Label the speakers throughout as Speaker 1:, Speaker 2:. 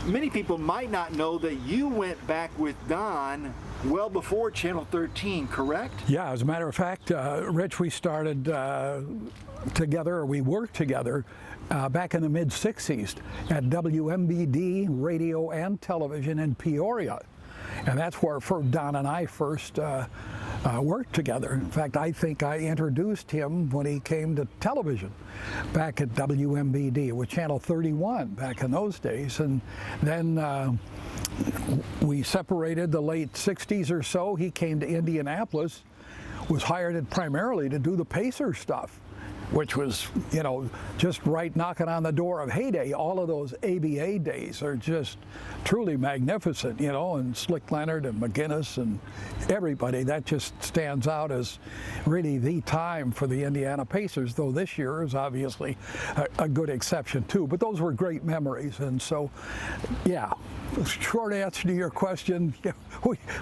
Speaker 1: many people might not know that you went back with Don well before Channel 13, correct?
Speaker 2: Yeah, as a matter of fact, Rich, we started together, or we worked together back in the mid-60s at WMBD radio and television in Peoria. And that's where Don and I first worked together. In fact, I think I introduced him when he came to television back at WMBD with Channel 31 back in those days. And then we separated the late 60s or so. He came to Indianapolis, was hired primarily to do the Pacer stuff, which was, you know, just right knocking on the door of heyday. All of those ABA days are just truly magnificent, you know, and Slick Leonard and McGinnis and everybody. That just stands out as really the time for the Indiana Pacers, though this year is obviously a good exception too. But those were great memories. And so, yeah, short answer to your question,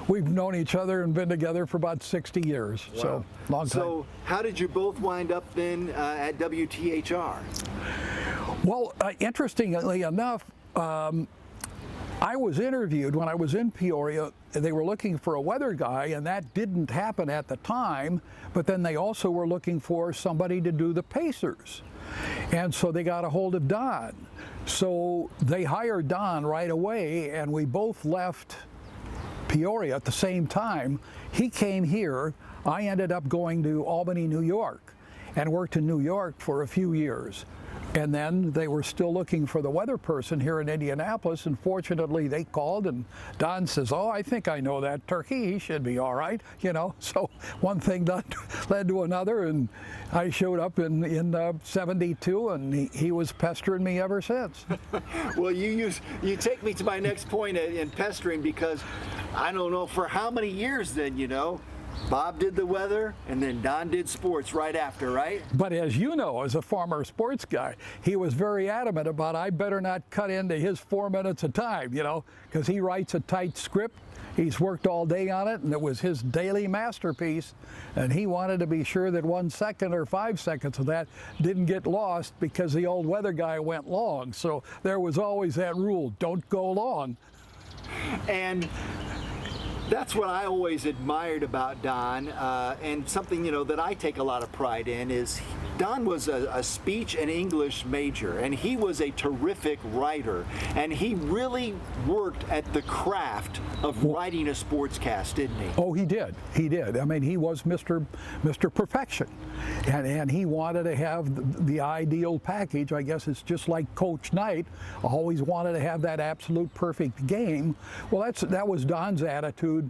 Speaker 2: we've known each other and been together for about 60 years. Wow. So, long time.
Speaker 1: So how did you both wind up then at WTHR?
Speaker 2: Well, interestingly enough, I was interviewed when I was in Peoria. They were looking for a weather guy, and that didn't happen at the time, but then they also were looking for somebody to do the Pacers. And so they got a hold of Don. So they hired Don right away, and we both left Peoria at the same time. He came here. I ended up going to Albany, New York, and worked in New York for a few years. And then they were still looking for the weather person here in Indianapolis, and fortunately they called, and Don says, oh, I think I know that turkey, he should be all right, you know. So one thing led to another, and I showed up in 72, and he was pestering me ever since.
Speaker 1: Well, you take me to my next point in pestering, because I don't know for how many years then, you know, Bob did the weather, and then Don did sports right after, right?
Speaker 2: But as you know, as a former sports guy, he was very adamant about I better not cut into his 4 minutes a time, you know, because he writes a tight script. He's worked all day on it, and it was his daily masterpiece, and he wanted to be sure that 1 second or 5 seconds of that didn't get lost because the old weather guy went long. So there was always that rule, don't go long.
Speaker 1: And that's what I always admired about Don, and something, you know, that I take a lot of pride in is Don was a speech and English major, and he was a terrific writer, and he really worked at the craft of writing a sportscast, didn't he?
Speaker 2: Oh, he did. He did. I mean, he was Mr. Perfection, and he wanted to have the ideal package. I guess it's just like Coach Knight always wanted to have that absolute perfect game. Well, that was Don's attitude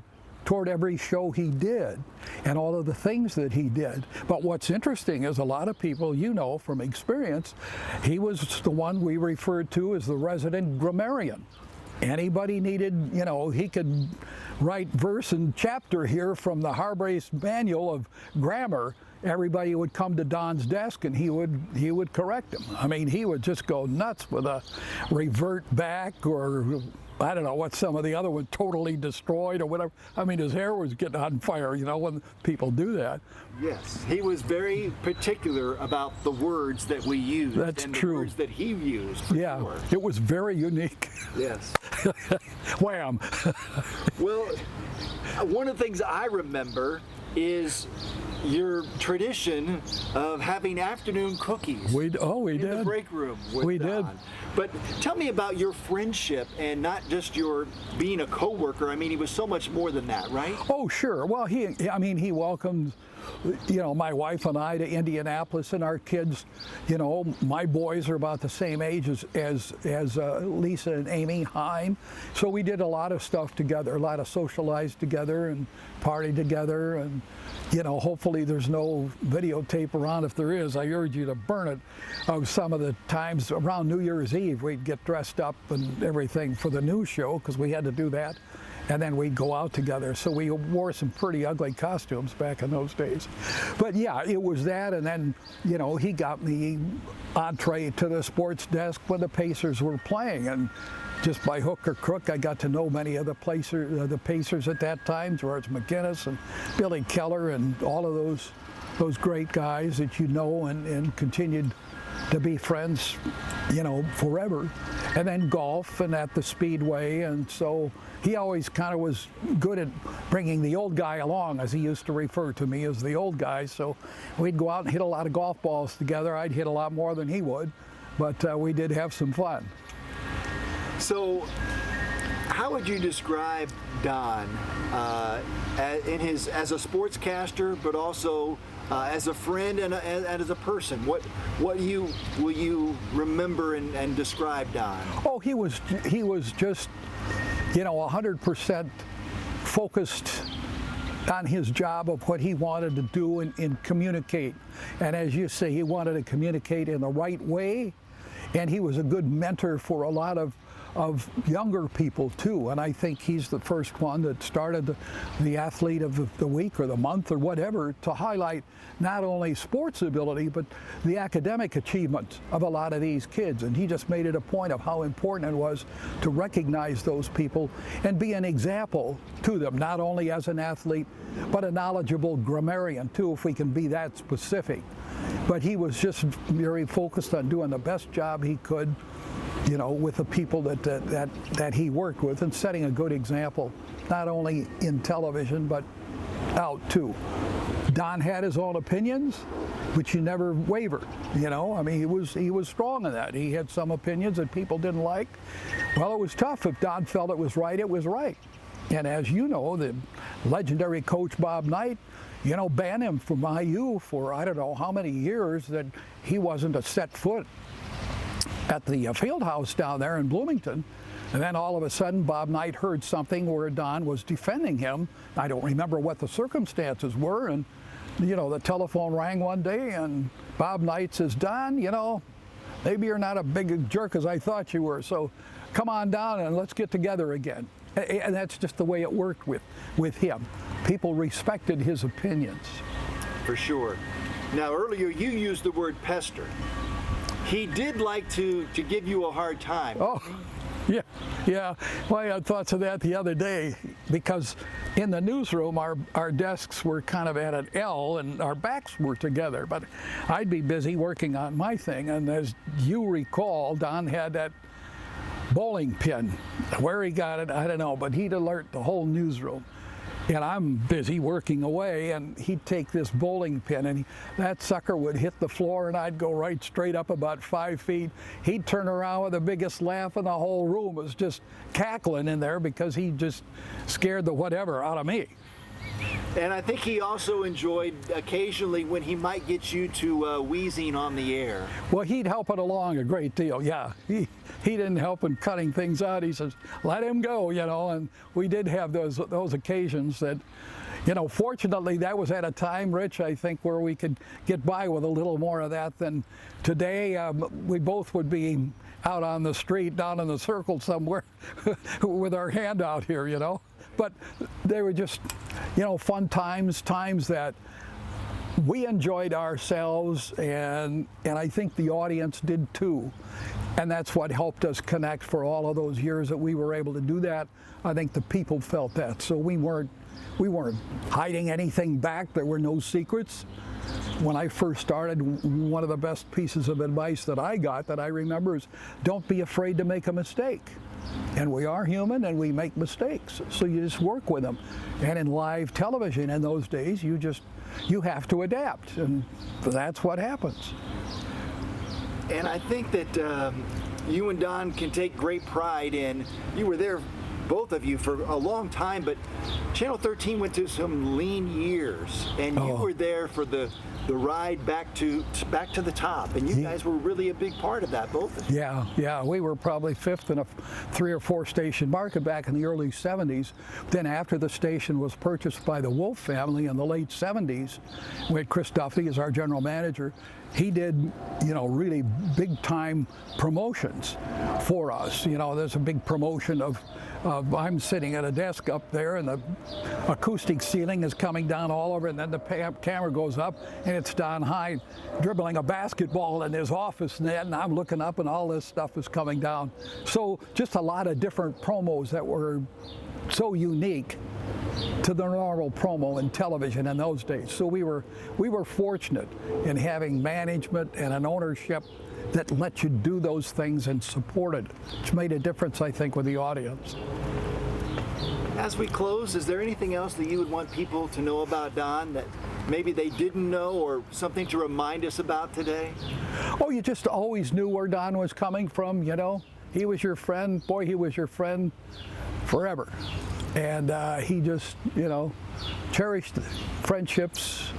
Speaker 2: toward every show he did and all of the things that he did. But what's interesting is a lot of people, you know from experience, he was the one we referred to as the resident grammarian. Anybody needed, you know, he could write verse and chapter here from the Harbrace Manual of Grammar. Everybody would come to Don's desk and he would correct them. I mean, he would just go nuts with a revert back, or I don't know what some of the other ones, totally destroyed or whatever. I mean, his hair was getting on fire, you know, when people do that.
Speaker 1: Yes, he was very particular about the words that we used.
Speaker 2: That's
Speaker 1: and
Speaker 2: true.
Speaker 1: The words that he used.
Speaker 2: Yeah,
Speaker 1: sure.
Speaker 2: It was very unique.
Speaker 1: Yes.
Speaker 2: Wham.
Speaker 1: Well, one of the things I remember is your tradition of having afternoon cookies.
Speaker 2: We did.
Speaker 1: In the break room with
Speaker 2: We
Speaker 1: Don.
Speaker 2: did.
Speaker 1: But tell me about your friendship, and not just your being a coworker. I mean, he was so much more than that, right?
Speaker 2: Oh, sure. Well, he welcomed, you know, my wife and I to Indianapolis, and our kids, you know, my boys are about the same age as Lisa and Amy Hein. So we did a lot of stuff together, a lot of socialized together and party together, and, you know, hopefully there's no videotape around. If there is, I urge you to burn it, of some of the times around New Year's Eve we'd get dressed up and everything for the news show, because we had to do that. And then we'd go out together. So we wore some pretty ugly costumes back in those days. But yeah, it was that, and then, you know, he got me entree to the sports desk when the Pacers were playing, and just by hook or crook, I got to know many of the Pacers at that time, George McGinnis and Billy Keller and all of those great guys that you know and continued to be friends, forever. And then golf and at the Speedway. And so he always kind of was good at bringing the old guy along, as he used to refer to me as the old guy. So we'd go out and hit a lot of golf balls together. I'd hit a lot more than he would, but we did have some fun.
Speaker 1: So how would you describe Don as a sportscaster, but also as a friend and as a person? What will you remember and describe Don?
Speaker 2: Oh, he was just 100% focused on his job of what he wanted to do and communicate. And as you say, he wanted to communicate in the right way, and he was a good mentor for a lot of younger people too. And I think he's the first one that started the athlete of the week or the month or whatever to highlight not only sports ability but the academic achievements of a lot of these kids. And he just made it a point of how important it was to recognize those people and be an example to them, not only as an athlete but a knowledgeable grammarian too, if we can be that specific. But he was just very focused on doing the best job he could, with the people that he worked with, and setting a good example, not only in television, but out too. Don had his own opinions, but he never wavered, I mean, he was strong in that. He had some opinions that people didn't like. Well, it was tough. If Don felt it was right, it was right. And as you know, the legendary coach Bob Knight, banned him from IU for I don't know how many years, that he wasn't to set foot at the field house down there in Bloomington. And then all of a sudden Bob Knight heard something where Don was defending him. I don't remember what the circumstances were, and the telephone rang one day and Bob Knight says, "Don, maybe you're not a big jerk as I thought you were, so come on down and let's get together again." And that's just the way it worked with him. People respected his opinions.
Speaker 1: For sure. Now, earlier you used the word pester. He did like to give you a hard time.
Speaker 2: Oh, yeah. Well, I had thoughts of that the other day, because in the newsroom our desks were kind of at an L and our backs were together. But I'd be busy working on my thing, and as you recall, Don had that bowling pin. Where he got it, I don't know, but he'd alert the whole newsroom. And I'm busy working away, and he'd take this bowling pin, and that sucker would hit the floor, and I'd go right straight up about 5 feet. He'd turn around with the biggest laugh, and the whole room was just cackling in there because he just scared the whatever out of me.
Speaker 1: And I think he also enjoyed occasionally when he might get you to wheezing on the air.
Speaker 2: Well, he'd help it along a great deal, yeah. He didn't help in cutting things out. He says, let him go, and we did have those occasions that, fortunately that was at a time, Rich, I think, where we could get by with a little more of that than today. We both would be out on the street, down in the circle somewhere with our hand out here, But they were just, fun times that we enjoyed ourselves, and I think the audience did too. And that's what helped us connect for all of those years that we were able to do that. I think the people felt that. So we weren't hiding anything back. There were no secrets. When I first started, one of the best pieces of advice that I got that I remember is, don't be afraid to make a mistake. And we are human and we make mistakes. So you just work with them. And in live television in those days, you have to adapt. And that's what happens.
Speaker 1: And I think that you and Don can take great pride in, you were there, both of you, for a long time, but Channel 13 went through some lean years, and you were there for the ride back to the top, and you guys were really a big part of that, both of you.
Speaker 2: Yeah, we were probably fifth in a 3 or 4 station market back in the early 70s. Then after the station was purchased by the Wolf family in the late 70s, we had Chris Duffy as our general manager. He did, really big time promotions for us. There's a big promotion of I'm sitting at a desk up there, and the acoustic ceiling is coming down all over, and then the camera goes up, and it's Don Hein dribbling a basketball in his office net, and I'm looking up, and all this stuff is coming down. So just a lot of different promos that were so unique to the normal promo in television in those days. So we were fortunate in having management and an ownership that let you do those things and support it. It's made a difference, I think, with the audience.
Speaker 1: As we close, is there anything else that you would want people to know about Don that maybe they didn't know, or something to remind us about today?
Speaker 2: Oh, you just always knew where Don was coming from, you know? He was your friend. Boy, he was your friend forever. And he just, you know, cherished friendships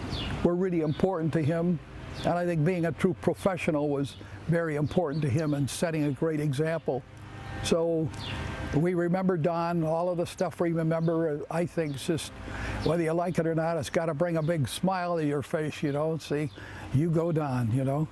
Speaker 2: were really important to him. And I think being a true professional was very important to him and setting a great example. So we remember Don, all of the stuff we remember, I think, is just, whether you like it or not, it's got to bring a big smile to your face, you know. See, you go Don, you know.